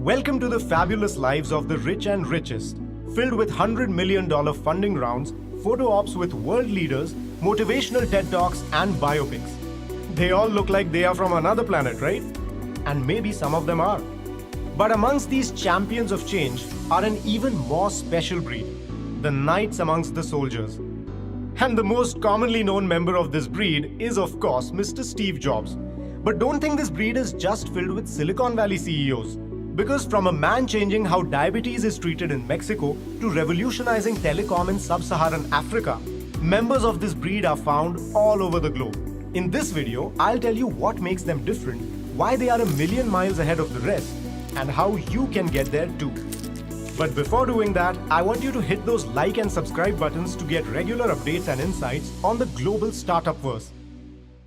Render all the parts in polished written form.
Welcome to the fabulous lives of the rich and richest, filled with $100 million funding rounds, photo ops with world leaders, motivational TED Talks, and biopics. They all look like they are from another planet, right? And maybe some of them are. But amongst these champions of change are an even more special breed, the knights amongst the soldiers. And the most commonly known member of this breed is, of course, Mr. Steve Jobs. But don't think this breed is just filled with Silicon Valley CEOs. Because from a man changing how diabetes is treated in Mexico to revolutionizing telecom in sub-Saharan Africa, members of this breed are found all over the globe. In this video, I'll tell you what makes them different, why they are a million miles ahead of the rest, and how you can get there too. But before doing that, I want you to hit those like and subscribe buttons to get regular updates and insights on the global startup-verse.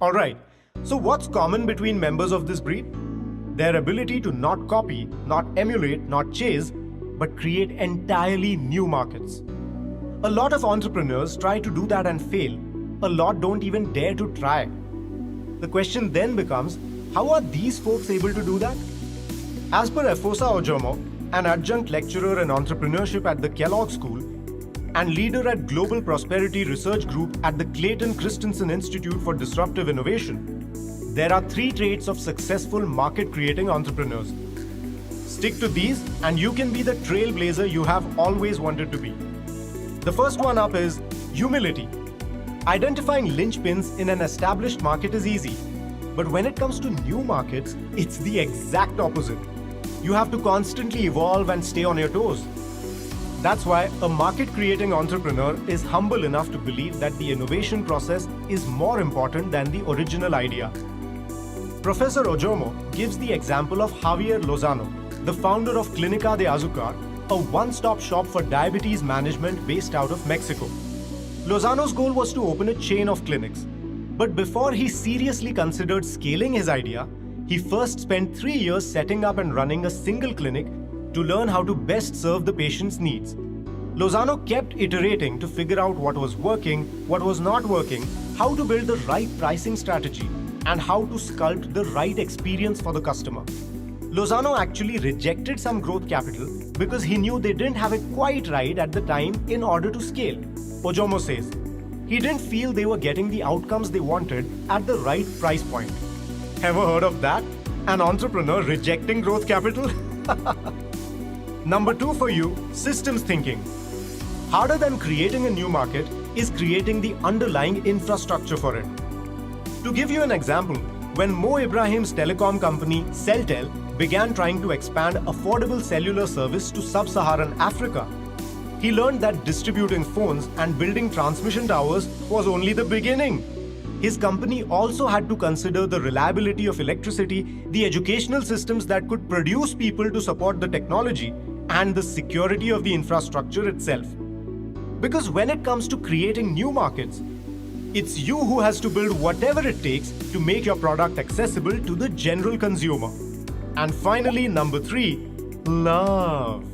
Alright, so what's common between members of this breed? Their ability to not copy, not emulate, not chase, but create entirely new markets. A lot of entrepreneurs try to do that and fail. A lot don't even dare to try. The question then becomes, how are these folks able to do that? As per Efosa Ojomo, an adjunct lecturer in entrepreneurship at the Kellogg School and leader at Global Prosperity Research Group at the Clayton Christensen Institute for Disruptive Innovation, there are 3 traits of successful market-creating entrepreneurs. Stick to these and you can be the trailblazer you have always wanted to be. The first one up is humility. Identifying linchpins in an established market is easy, but when it comes to new markets, it's the exact opposite. You have to constantly evolve and stay on your toes. That's why a market-creating entrepreneur is humble enough to believe that the innovation process is more important than the original idea. Professor Ojomo gives the example of Javier Lozano, the founder of Clínica de Azúcar, a one-stop shop for diabetes management based out of Mexico. Lozano's goal was to open a chain of clinics. But before he seriously considered scaling his idea, he first spent 3 years setting up and running a single clinic to learn how to best serve the patient's needs. Lozano kept iterating to figure out what was working, what was not working, how to build the right pricing strategy, and how to sculpt the right experience for the customer. Lozano actually rejected some growth capital because he knew they didn't have it quite right at the time in order to scale. Ojomo says, he didn't feel they were getting the outcomes they wanted at the right price point. Ever heard of that? An entrepreneur rejecting growth capital? Number 2 for you, systems thinking. Harder than creating a new market is creating the underlying infrastructure for it. To give you an example, when Mo Ibrahim's telecom company, Celtel, began trying to expand affordable cellular service to sub-Saharan Africa, he learned that distributing phones and building transmission towers was only the beginning. His company also had to consider the reliability of electricity, the educational systems that could produce people to support the technology, and the security of the infrastructure itself. Because when it comes to creating new markets, it's you who has to build whatever it takes to make your product accessible to the general consumer. And finally, number 3, love.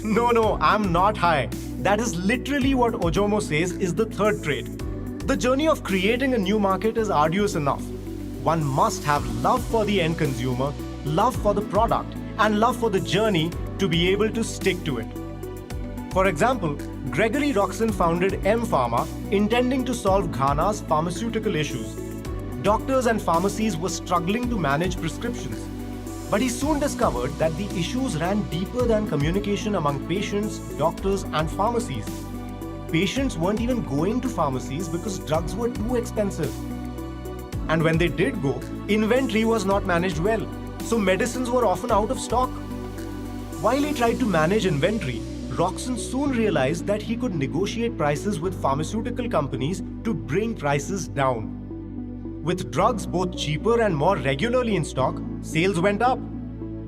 No, I'm not high. That is literally what Ojomo says is the 3rd trait. The journey of creating a new market is arduous enough. One must have love for the end consumer, love for the product, and love for the journey to be able to stick to it. For example, Gregory Roxon founded M Pharma, intending to solve Ghana's pharmaceutical issues. Doctors and pharmacies were struggling to manage prescriptions. But he soon discovered that the issues ran deeper than communication among patients, doctors, and pharmacies. Patients weren't even going to pharmacies because drugs were too expensive. And when they did go, inventory was not managed well, so medicines were often out of stock. While he tried to manage inventory, Roxon soon realized that he could negotiate prices with pharmaceutical companies to bring prices down. With drugs both cheaper and more regularly in stock, sales went up.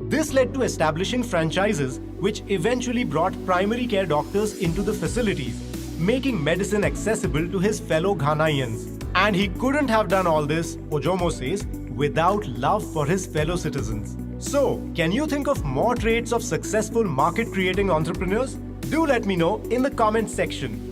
This led to establishing franchises, which eventually brought primary care doctors into the facilities, making medicine accessible to his fellow Ghanaians. And he couldn't have done all this, Ojomo says, without love for his fellow citizens. So, can you think of more traits of successful market-creating entrepreneurs? Do let me know in the comments section.